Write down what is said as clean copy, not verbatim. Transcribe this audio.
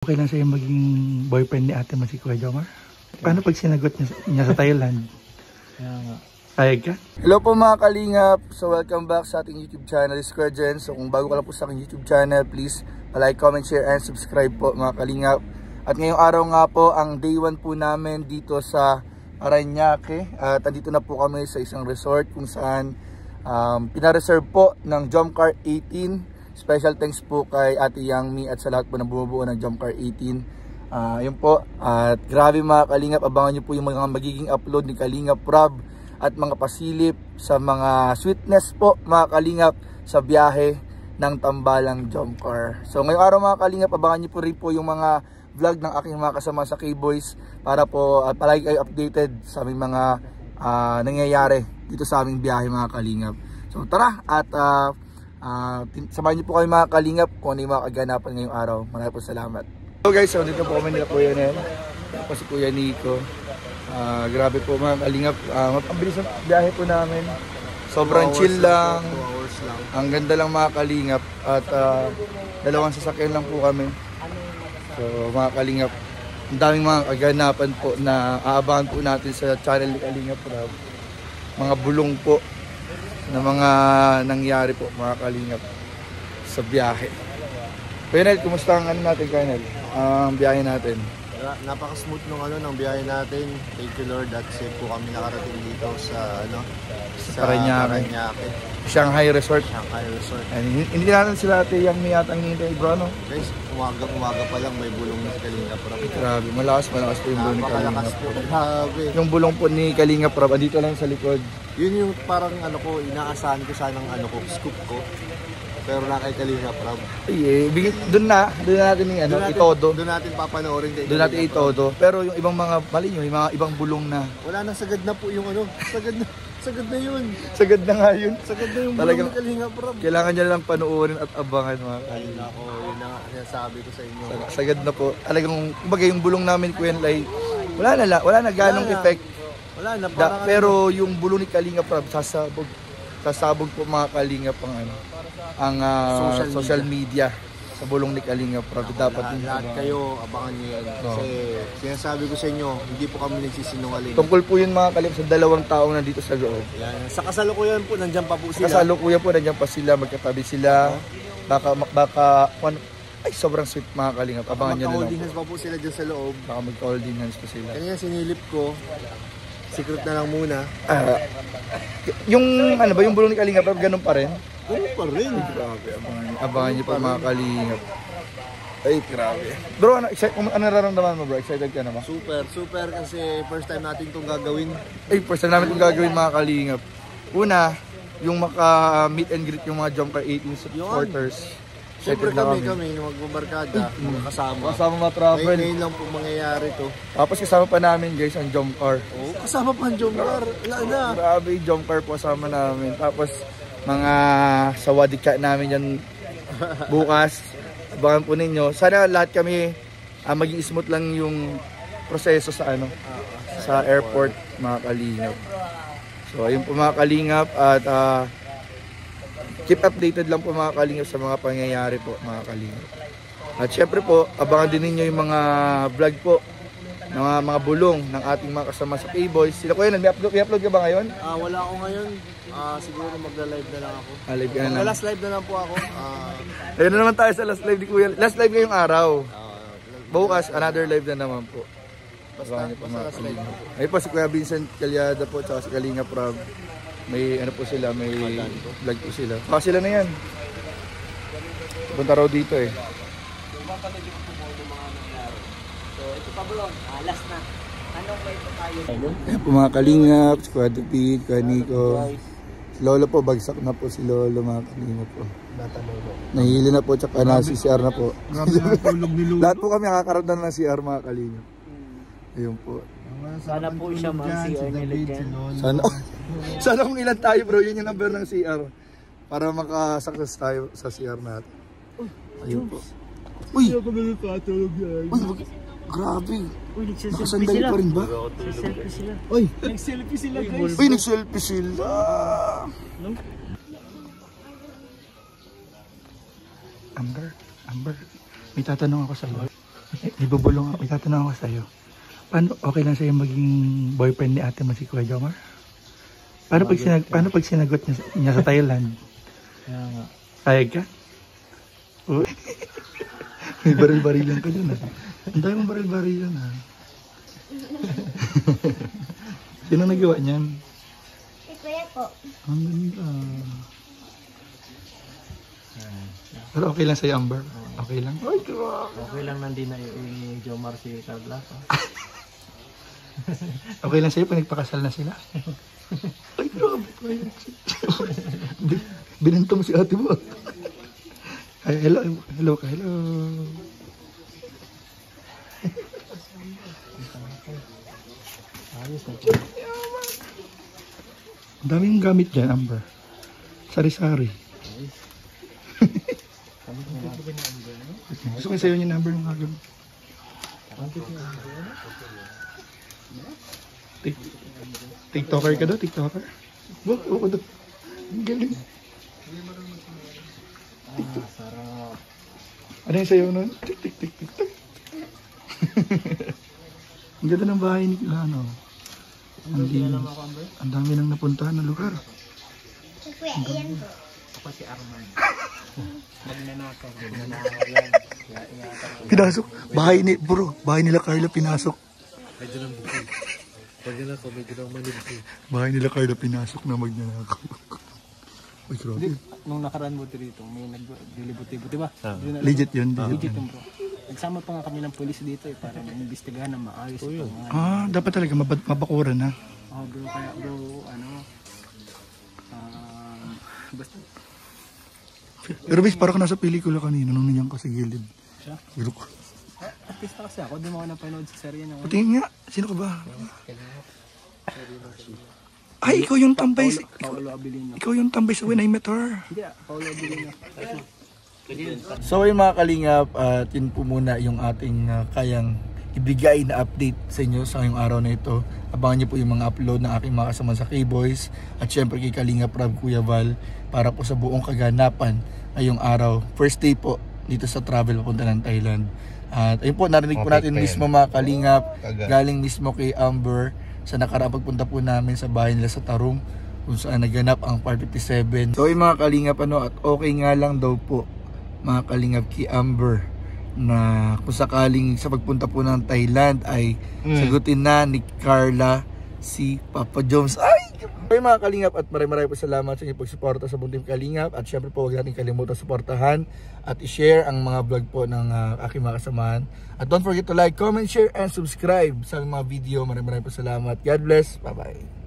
Okay lang sa'yo maging boyfriend ni ate mo si Kuya Jomar? Paano pag sinagot niya sa Thailand? Payag ka? Hello po mga kalingap! So welcome back sa ating YouTube channel, Kuya Jen. So kung bago ka lang po sa aking YouTube channel, please like, comment, share, and subscribe po mga kalingap. At ngayong araw nga po, ang day 1 po namin dito sa Parañaque. At andito na po kami sa isang resort kung saan pinareserve po ng Jomcar 18. Special thanks po kay Ate Yang Mi at sa lahat po na bumubuo ng Jomcar 18. Yun po. At grabe mga kalingap, abangan nyo po yung mga magiging upload ni Kalingap Rob at mga pasilip sa mga sweetness po mga kalingap sa biyahe ng Tambalang Jomcar. So ngayong araw mga kalingap, abangan nyo po rin po yung mga vlog ng aking mga kasama sa K-Boys para po palagi kayo updated sa aming mga nangyayari dito sa aming biyahe mga kalingap. So tara at samahan niyo po kayo mga kalingap kung ano yung mga kaganapan ngayong araw. Maraming po salamat. So guys, so dito po kami nila Kuya Nel. Tapos si Kuya Nico. Grabe po mga kalingap. Mapabilis ang biyahe po namin. Sobrang chill lang. 2 hours lang. Ang ganda lang mga kalingap. At dalawang sasakyan lang po kami. So mga kalingap, ang daming mga kaganapan po na aabangan po natin sa channel ni Kalingap Rob. Mga bulong po na mga nangyari po mga kalingap sa biyahe. Kuya Nel, kumusta ang ano natin Kuya Nel? Ang biyahe natin. Napaka-smooth ng biyahe natin. Thank you Lord at safe po kami nakarating dito sa Parañaque. Shanghai Resort. Shanghai Resort. And, hindi natin sila ate yung may atang hintay bro no? Guys, umaga pa lang may bulong na si Kalingap Rob. Grabe, malakas po yung bulong ni Kalingap. Grabe. Yung bulong po ni Kalingap Rob, andito lang sa likod. Yun yung parang inaasahan ko sanang scoop ko. Pero na kay Kalingap Rob. Doon natin itodo. Doon natin papanoorin kay Doon natin itodo. Pero yung ibang mga mali nyo, yung mga ibang bulong na. Wala na, sagad na po yung sagad na yun. Sagad na nga yun. Sagad na yung bulong ni Kalingap Rob. Kailangan nyo lang panoorin at abangan mga kalingap. Ako, yun na sinasabi ko sa inyo. Sagad na po. Talagang, kumbaga yung bulong namin Kuya Nel, wala na ganong effect. Wala na, pero yung bulong ni Kalingap Rob, sasabog po mga kalingap ang social media sa bulong ni Kalingap Rob. Dapat lahat kayo abangan niyo yan. Kasi sinasabi ko sa inyo, hindi po kami nagsisinungaling. Tungkol po yun mga kalingap sa 2 taong nandito sa loob. Yan. Sa kasalukuyan po, nandiyan pa po sila. Sa kasalukuyan po, nandiyan pa sila, magkatabi sila. Ay, sobrang sweet mga kalingap. Abangan nyo na lang. Magka-holding hands pa po sila dyan sa loob. Baka magka-holding hands pa sila. Kanina sinilip ko. Secret na lang muna. Yung yung bulong ni Kalingap Rob, ganun pa rin? Ganun pa rin. Grabe, abangan nyo pa mga kalingap. Ay, grabe. Bro, ano nararamdaman mo bro? Excited ka na ba? Super kasi first time natin itong gagawin. Ay, first time namin itong gagawin mga kalingap. Una, yung maka-meet and greet yung mga Jomcar 18 supporters. Siyempre kami nung magbabarkada, kasama ma-travel. Ngayon lang po mangyayari to. Tapos kasama pa namin guys ang Jomcar. Oo, kasama pa ang Jomcar. Wala na. Grabe, Jomcar po kasama namin. Tapos mga sawadika namin yan bukas. Abangan po ninyo. Sana lahat kami maging smooth lang yung proseso sa sa airport mga kalingap. So ayun po mga kalingap at keep updated lang po mga kalingap sa mga pangyayari po mga kalingap. At syempre po, abangan din ninyo yung mga vlog po ng mga bulong ng ating mga kasama sa K-Boys. Sila Kuya Nel, may upload ka ba ngayon? Wala ako ngayon. Siguro magla-live na lang ako. Live ka na lang. Last live na lang po ako. Ayun na naman tayo sa last live ni Kuya. Last live ngayong araw. Bukas, another live na naman po. Basta last live na po. Ayun po si Kuya Vincent Calyada po, tsaka si Kalingap Rob. May po sila, may vlog po sila. Baka sila na yan. Punta raw dito eh. So ito pa bro, last na. Anong way po tayo? Ayan po mga kalingap, si Kuya Dupit, Kuya Nico. Si Lolo po, bagsak na po si Lolo mga kalingap po. Nahihili na po, tsaka na CCR na po. Lahat po kami nakakaramdam ng CR mga kalingap. Ayun po. Sana po siya mag-CR nila. Sana kung ilan tayo bro, yun yung number ng CR. Para maka-success tayo sa CR natin. Ayun po. Uy! Grabe! Uy, nagsiselfie Nakasandali sila. pa rin ba? Nagsiselfie sila. Uy! Nagselfie sila guys. Uy, nagselfie sila! Amber, may tatanong ako sa iyo. Ibubulong ako. May tatanong ako sa'yo. Paano okay lang sa'yo maging boyfriend ni ate mo si Kuya Jomar? Paano pag sinagot niya sa Thailand? Kaya nga. Payag ka? Oh. May baril-barilan ka dyan ah. Ang dami mong baril-barilan ah. Sino nagawa niyan? Kuya po. Ang ganda. Pero okay lang sa'yo, Amber? Okay lang? Ay, grabe. Okay lang nandun na yung Jomar si Carla. Okay lang sa'yo pag nagpakasal na sila? Ay, grabe. Binanto mo si ate mo. Ay, hello. Hello ka, hello. Ayos na. Ang daming gamit dyan, Amber. Sari-sari. Gusto ko sa'yo yung number ng agam. TikToker ka daw, TikToker? Wag, ako daw. Ang galing. Sarap. Ano yung sayo nun? Tik, tik, tik, tik, tik. Ang ganda ng bahay ni Lano. Ang dami nang napuntahan na lugar. Kuya, iyan po. Ako si Arman. Magnanakaw. Yan. Pinasok. Bahay ni, bro. Bahay nila Carla pinasok. Medyo lang bukid. Pag yan ako, medyo lang manibukid. Bahay nila Carla pinasok na magnanakaw. Ay, grabe. Nung nakaraan mo dito, may nag-dilibuti-buti ba? Legit yun. Legit yun bro. Nagsama pa nga kami ng polis dito para maimbestigahan ng maayos. Ah, dapat talaga mabakuran na. Oh bro, kaya bro, basta. Pero bis, parang ka nasa pelikula kanina nung nandiyan ka sa gilid. Siya? Giro ko. Artista kasi ako, di mo ako napanood sa serye na. Patingin nga, sino ka ba? Ay, ikaw yung tambay. Paolo Abilino. Ikaw yung tambay sa When I Met Her. Hindi Paolo Abilino. So ayun mga kalingap, at yun po muna yung ating kayang ibigay na update sa inyo sa ngayong araw na ito. Abangan nyo po yung mga upload ng aking mga kasama sa K-Boys at syempre kay Kalingap Rob, Kuya Val, para po sa buong kaganapan ngayong araw. First day po dito sa travel papunta ng Thailand. At ayun po, narinig po natin mismo mga Kalingap, galing mismo kay Amber sa nakaraang pagpunta po namin sa bahay nila sa Tarong kung saan naganap ang Part 57. So ayun mga Kalingap, at okay nga lang daw po mga Kalingap kay Amber na kung sakaling sa pagpunta po ng Thailand ay sagutin na ni Carla si Papa Joms. Ay mga Kalingap, at maraming po salamat sa inyong pagsuporta sa Buntim Kalingap, at syempre po huwag natin kalimutan suportahan at i-share ang mga vlog po ng aking mga kasamahan, at don't forget to like, comment, share and subscribe sa mga video. Maraming po salamat. God bless. Bye bye.